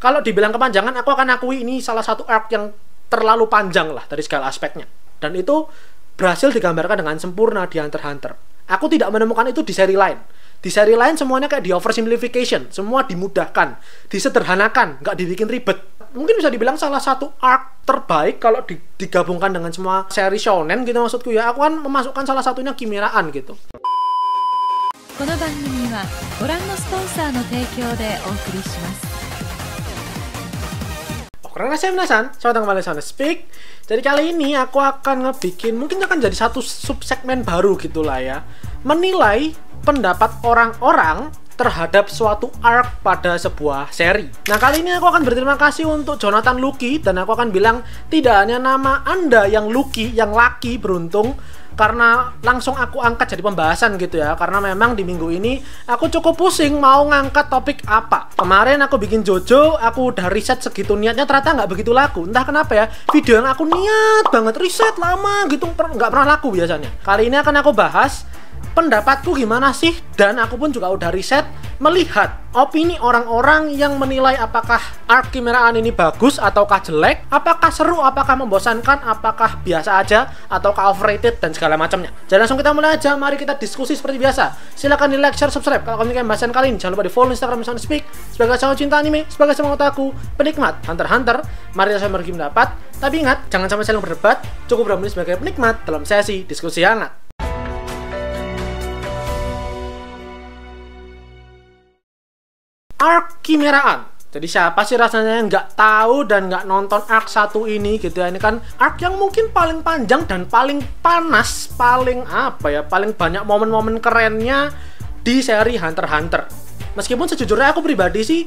Kalau dibilang kepanjangan, aku akan akui ini salah satu arc yang terlalu panjang lah dari segala aspeknya. Dan itu berhasil digambarkan dengan sempurna di Hunter x Hunter. Aku tidak menemukan itu di seri lain. Di seri lain semuanya kayak di oversimplification, semua dimudahkan, disederhanakan, nggak dibikin ribet. Mungkin bisa dibilang salah satu arc terbaik kalau digabungkan dengan semua seri shonen gitu maksudku ya. Aku kan memasukkan salah satunya Kimeraan gitu. この番組はご覧のスポンサーの提供でお送りします。 Karena saya minasan, selamat kembali sama Speak. Jadi kali ini aku akan ngebikin, mungkin akan jadi satu subsegmen baru gitulah ya, menilai pendapat orang-orang terhadap suatu arc pada sebuah seri. Nah kali ini aku akan berterima kasih untuk Jonathan Lucky, dan aku akan bilang tidak hanya nama Anda yang Lucky, yang lucky, beruntung, karena langsung aku angkat jadi pembahasan gitu ya. Karena memang di minggu ini aku cukup pusing mau ngangkat topik apa. Kemarin aku bikin Jojo, aku udah riset segitu niatnya, ternyata nggak begitu laku. Entah kenapa ya, video yang aku niat banget riset lama gitu nggak pernah laku biasanya. Kali ini akan aku bahas pendapatku gimana sih, dan aku pun juga udah riset melihat opini orang-orang yang menilai apakah arc Kimeraan ini bagus ataukah jelek, apakah seru, apakah membosankan, apakah biasa aja, ataukah overrated, dan segala macamnya. Jadi langsung kita mulai aja, mari kita diskusi seperti biasa. Silahkan di like, share, subscribe kalau kamu suka pembahasan kali ini. Jangan lupa di follow Instagram Sound Speak sebagai channel cinta anime, sebagai semangat otaku, penikmat Hunter x Hunter. Mari kita berbagi pendapat, tapi ingat, jangan sampai saling berdebat, cukup berani sebagai penikmat dalam sesi diskusi hangat. Arc Kimeraan. Jadi siapa sih rasanya yang nggak tahu dan nggak nonton arc satu ini gitu ya. Ini kan arc yang mungkin paling panjang dan paling panas, paling paling banyak momen-momen kerennya di seri Hunter x Hunter. Meskipun sejujurnya aku pribadi sih,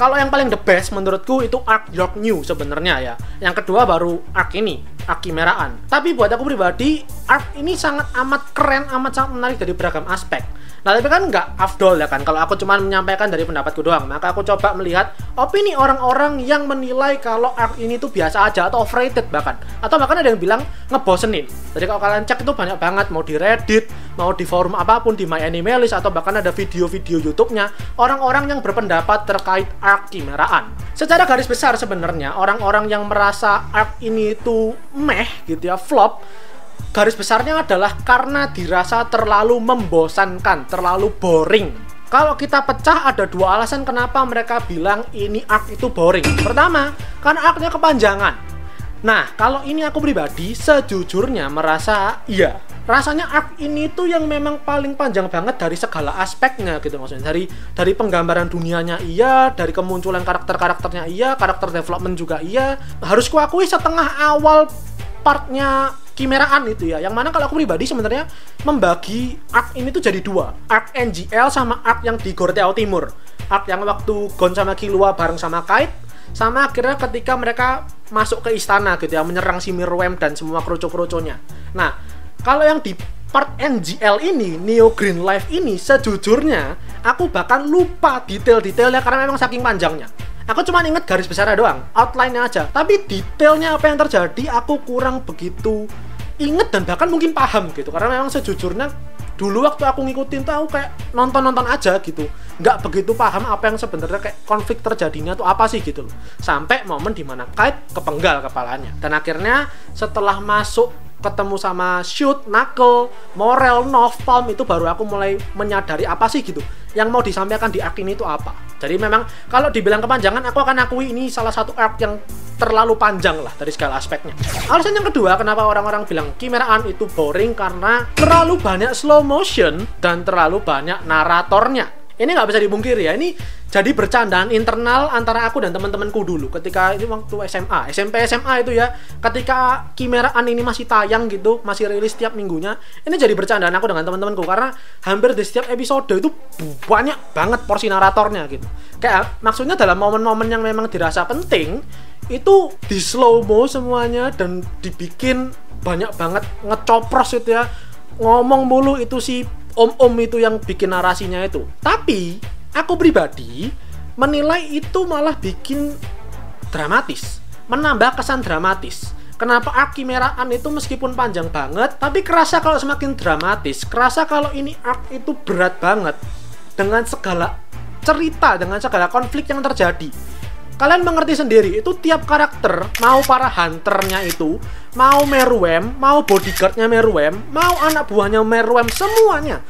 kalau yang paling the best menurutku itu arc York New sebenarnya ya. Yang kedua baru arc ini, arc Kimeraan. Tapi buat aku pribadi, arc ini sangat amat keren, amat sangat menarik dari beragam aspek. Nah tapi kan nggak afdol ya kan, kalau aku cuma menyampaikan dari pendapatku doang. Maka aku coba melihat opini orang-orang yang menilai kalau arc ini tuh biasa aja atau overrated bahkan. Atau bahkan ada yang bilang ngebosenin. Jadi kalau kalian cek itu banyak banget, mau di Reddit, mau di forum apapun, di MyAnimeList, atau bahkan ada video-video YouTube-nya orang-orang yang berpendapat terkait arc Kimeraan. Secara garis besar sebenarnya orang-orang yang merasa arc ini tuh meh gitu ya, flop, garis besarnya adalah karena dirasa terlalu membosankan, terlalu boring. Kalau kita pecah, ada dua alasan kenapa mereka bilang ini arc itu boring. Pertama, karena arc-nya kepanjangan. Nah, kalau ini aku pribadi sejujurnya merasa iya. Rasanya arc ini tuh yang memang paling panjang banget dari segala aspeknya gitu maksudnya. Dari penggambaran dunianya iya, dari kemunculan karakter-karakternya iya, karakter development juga iya. Harus kuakui setengah awal partnya Kimeraan itu ya, yang mana kalau aku pribadi sebenarnya membagi arc ini tuh jadi dua, arc NGL sama arc yang di Gorteo Timur, arc yang waktu Gon sama Killua bareng sama Kite, sama akhirnya ketika mereka masuk ke istana gitu ya, menyerang si Meruem dan semua kroco-kroconya. Nah kalau yang di part NGL ini, Neo Green Life ini, sejujurnya aku bahkan lupa detail-detailnya karena memang saking panjangnya. Aku cuma inget garis besarnya doang, outline-nya aja. Tapi detailnya apa yang terjadi aku kurang begitu inget dan bahkan mungkin paham gitu. Karena memang sejujurnya dulu waktu aku ngikutin tuh aku kayak nonton-nonton aja gitu, nggak begitu paham apa yang sebenarnya kayak konflik terjadinya tuh apa sih gitu loh. Sampai momen dimana Kite kepenggal kepalanya. Dan akhirnya setelah masuk ketemu sama Shoot, Knuckle, Morel, Napalm, itu baru aku mulai menyadari apa sih gitu yang mau disampaikan di arc ini itu apa. Jadi memang kalau dibilang kepanjangan, aku akan akui ini salah satu arc yang terlalu panjang lah dari segala aspeknya. Alasan yang kedua kenapa orang-orang bilang Kimeraan itu boring, karena terlalu banyak slow motion dan terlalu banyak naratornya. Ini nggak bisa dibungkiri ya, ini jadi bercandaan internal antara aku dan teman-temanku dulu ketika ini waktu SMA, SMP, SMA itu ya, ketika Kimeraan ini masih tayang gitu, masih rilis setiap minggunya. Ini jadi bercandaan aku dengan teman-temanku karena hampir di setiap episode itu banyak banget porsi naratornya gitu. Kayak maksudnya dalam momen-momen yang memang dirasa penting itu di slow mo semuanya dan dibikin banyak banget ngecopros itu ya, ngomong mulu itu si om-om itu yang bikin narasinya itu. Tapi aku pribadi menilai itu malah bikin dramatis, menambah kesan dramatis. Kenapa arc Kimeraan itu meskipun panjang banget, tapi kerasa kalau semakin dramatis, kerasa kalau ini arc itu berat banget dengan segala cerita, dengan segala konflik yang terjadi. Kalian mengerti sendiri, itu tiap karakter, mau para hunternya itu, mau Meruem, mau bodyguardnya Meruem, mau anak buahnya Meruem, semuanya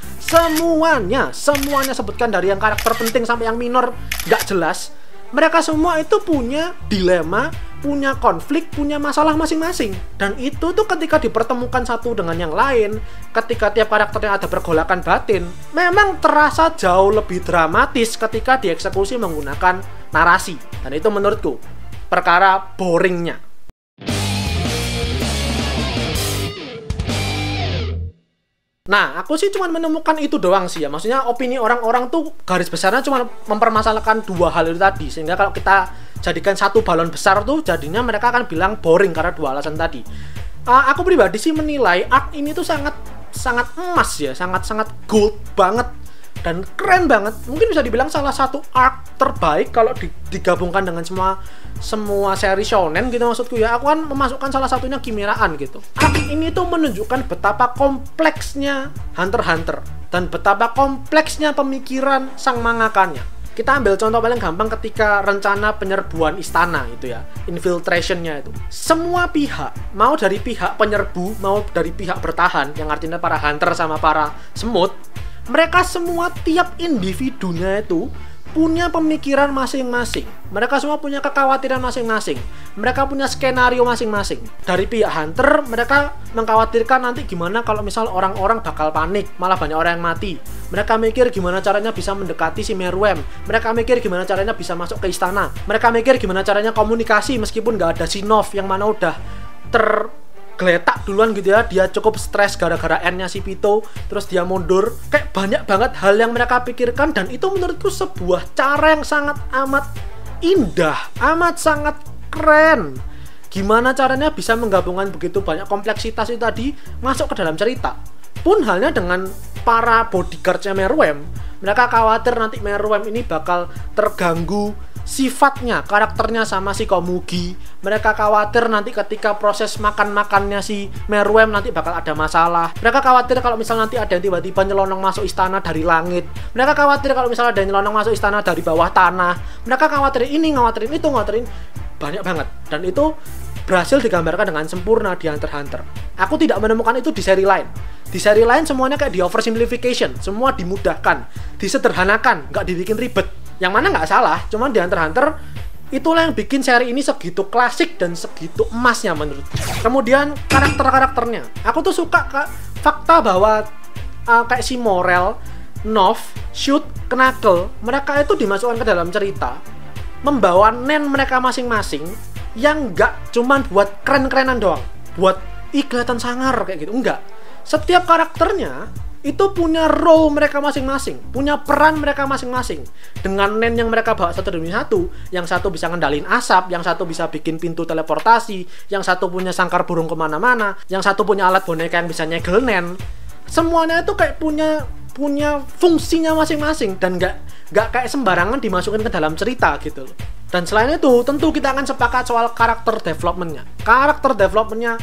sebutkan dari yang karakter penting sampai yang minor gak jelas. Mereka semua itu punya dilema, punya konflik, punya masalah masing-masing. Dan itu tuh ketika dipertemukan satu dengan yang lain, ketika tiap karakternya ada pergolakan batin, memang terasa jauh lebih dramatis ketika dieksekusi menggunakan narasi. Dan itu menurutku perkara boringnya. Nah, aku sih cuma menemukan itu doang sih ya. Maksudnya opini orang-orang tuh garis besarnya cuma mempermasalahkan dua hal itu tadi. Sehingga kalau kita jadikan satu balon besar tuh, jadinya mereka akan bilang boring karena dua alasan tadi. Aku pribadi sih menilai arc ini tuh sangat emas ya, sangat gold banget dan keren banget. Mungkin bisa dibilang salah satu arc terbaik kalau digabungkan dengan semua seri shonen gitu maksudku ya. Aku kan memasukkan salah satunya Kimiraan gitu. Arc ini tuh menunjukkan betapa kompleksnya Hunter x Hunter dan betapa kompleksnya pemikiran sang mangakanya. Kita ambil contoh paling gampang ketika rencana penyerbuan istana itu ya, infiltrationnya itu. Semua pihak, mau dari pihak penyerbu, mau dari pihak bertahan, yang artinya para hunter sama para semut, mereka semua tiap individunya itu punya pemikiran masing-masing. Mereka semua punya kekhawatiran masing-masing. Mereka punya skenario masing-masing. Dari pihak hunter, mereka mengkhawatirkan nanti gimana kalau misal orang-orang bakal panik, malah banyak orang yang mati. Mereka mikir gimana caranya bisa mendekati si Meruem. Mereka mikir gimana caranya bisa masuk ke istana. Mereka mikir gimana caranya komunikasi meskipun nggak ada Sinov yang mana udah tergeletak duluan gitu ya. Dia cukup stres gara-gara N-nya si Pito, terus dia mundur. Kayak banyak banget hal yang mereka pikirkan, dan itu menurutku sebuah cara yang sangat amat indah, amat sangat keren. Gimana caranya bisa menggabungkan begitu banyak kompleksitas itu tadi masuk ke dalam cerita. Pun halnya dengan para bodyguardnya Meruem, mereka khawatir nanti Meruem ini bakal terganggu sifatnya, karakternya sama si Komugi. Mereka khawatir nanti ketika proses makan-makannya si Meruem nanti bakal ada masalah. Mereka khawatir kalau misal nanti ada yang tiba-tiba nyelonong masuk istana dari langit. Mereka khawatir kalau misal ada yang nyelonong masuk istana dari bawah tanah. Mereka khawatirin ini, khawatirin itu, khawatirin banyak banget. Dan itu berhasil digambarkan dengan sempurna di Hunter x Hunter. Aku tidak menemukan itu di seri lain. Di seri lain semuanya kayak di oversimplification, semua dimudahkan, disederhanakan, nggak dibikin ribet. Yang mana nggak salah, cuman di Hunter x Hunter itulah yang bikin seri ini segitu klasik dan segitu emasnya menurut. Kemudian karakternya, aku tuh suka fakta bahwa kayak si Morel, Nov, Shoot, Knuckle, mereka itu dimasukkan ke dalam cerita membawa nen mereka masing-masing yang nggak cuman buat keren-kerenan doang, buat kelihatan sangar kayak gitu, enggak. Setiap karakternya itu punya role mereka masing-masing, punya peran mereka masing-masing. Dengan nen yang mereka bawa satu demi satu, yang satu bisa ngendalin asap, yang satu bisa bikin pintu teleportasi, yang satu punya sangkar burung kemana-mana, yang satu punya alat boneka yang bisa nyegel nen. Semuanya itu kayak punya fungsinya masing-masing dan nggak kayak sembarangan dimasukin ke dalam cerita gitu loh. Dan selain itu, tentu kita akan sepakat soal karakter development-nya. Karakter development-nya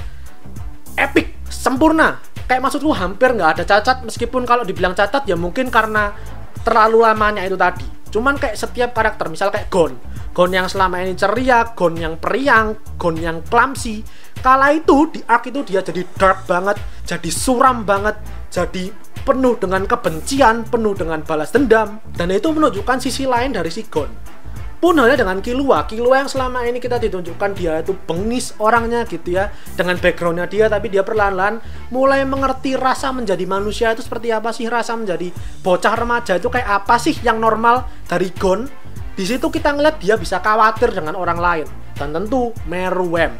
epic, sempurna. Kayak maksudku hampir nggak ada cacat, meskipun kalau dibilang cacat ya mungkin karena terlalu lamanya itu tadi. Cuman kayak setiap karakter, misal kayak Gon yang selama ini ceria, Gon yang periang, Gon yang clumsy. Kala itu di arc itu dia jadi dark banget, jadi suram banget, jadi penuh dengan kebencian, penuh dengan balas dendam. Dan itu menunjukkan sisi lain dari si Gon. Pun halnya dengan Killua yang selama ini kita ditunjukkan dia itu bengis orangnya gitu ya, dengan backgroundnya dia, tapi dia perlahan-lahan mulai mengerti rasa menjadi manusia itu seperti apa sih, rasa menjadi bocah remaja itu kayak apa sih yang normal dari Gon. Di situ kita ngeliat dia bisa khawatir dengan orang lain. Dan tentu Meruem,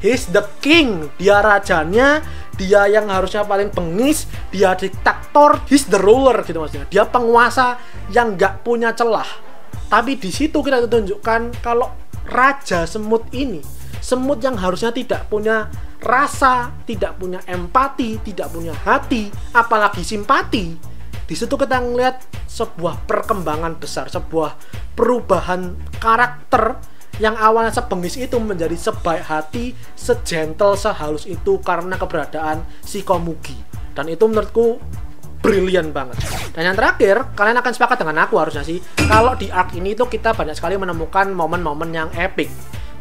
he's the king, dia rajanya, dia yang harusnya paling bengis, dia diktator, he's the ruler gitu maksudnya. Dia penguasa yang nggak punya celah. Tapi di situ kita tunjukkan kalau raja semut ini, semut yang harusnya tidak punya rasa, tidak punya empati, tidak punya hati, apalagi simpati. Di situ kita ngelihat sebuah perkembangan besar, sebuah perubahan karakter yang awalnya sebengis itu menjadi sebaik hati, segentle, sehalus itu karena keberadaan si Komugi. Dan itu menurutku brilian banget. Dan yang terakhir, kalian akan sepakat dengan aku harusnya sih, kalau di arc ini tuh kita banyak sekali menemukan momen-momen yang epic.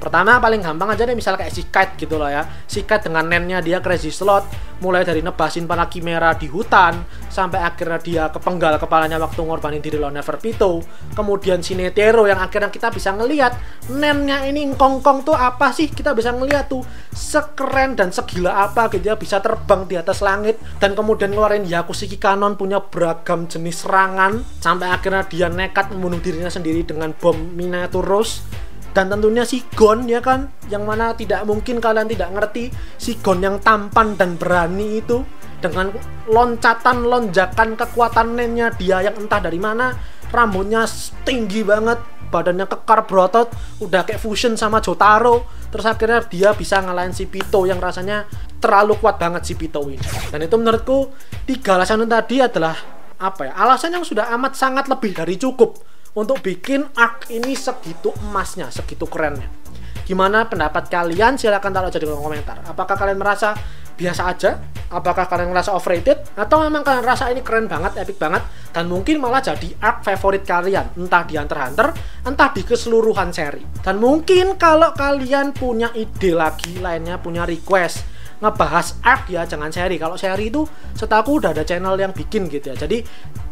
Pertama, paling gampang aja deh, misal kayak si Kite gitu loh ya. Si Kite dengan nennya dia crazy slot, mulai dari nebasin para Chimera di hutan, sampai akhirnya dia kepenggal kepalanya waktu ngorbanin diri lawan Neferpitou. Kemudian si Netero yang akhirnya kita bisa ngelihat nennya ini ngkongkong tuh apa sih, kita bisa ngelihat tuh sekeren dan segila apa gitu ya, bisa terbang di atas langit, dan kemudian ngeluarin Yakushiki Cannon punya beragam jenis serangan, sampai akhirnya dia nekat membunuh dirinya sendiri dengan bom Miniaturus. Dan tentunya si Gon ya kan, yang mana tidak mungkin kalian tidak ngerti si Gon yang tampan dan berani itu, dengan lonjakan kekuatan nennya dia yang entah dari mana, rambutnya tinggi banget, badannya kekar berotot, udah kayak fusion sama Jotaro. Terus akhirnya dia bisa ngalahin si Pitou yang rasanya terlalu kuat banget si Pitou ini. Dan itu menurutku 3 alasan itu tadi adalah alasan yang sudah amat sangat lebih dari cukup untuk bikin arc ini segitu emasnya, segitu kerennya. Gimana pendapat kalian? Silahkan taruh aja di kolom komentar. Apakah kalian merasa biasa aja? Apakah kalian merasa overrated? Atau memang kalian rasa ini keren banget, epic banget, dan mungkin malah jadi arc favorit kalian, entah di Hunter x Hunter, entah di keseluruhan seri. Dan mungkin kalau kalian punya ide lagi lainnya, punya request ngebahas arc ya, jangan seri. Kalau seri itu setahu udah ada channel yang bikin gitu ya. Jadi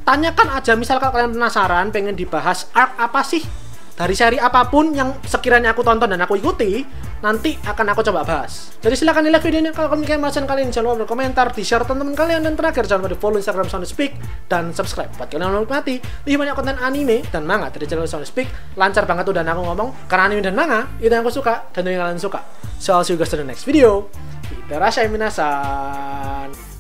tanyakan aja, misal kalau kalian penasaran pengen dibahas arc apa sih dari seri apapun yang sekiranya aku tonton dan aku ikuti, nanti akan aku coba bahas. Jadi silahkan di like videonya kalau kalian merasa kalian, jangan lupa berkomentar, di share teman-teman kalian, dan terakhir jangan lupa di follow Instagram Soundspeak dan subscribe buat kalian yang menikmati lebih banyak konten anime dan manga dari channel Soundspeak. Lancar banget tuh dan aku ngomong, karena anime dan manga itu yang aku suka dan itu yang kalian suka. So I'll see you guys in the next video. Itterashai minasan.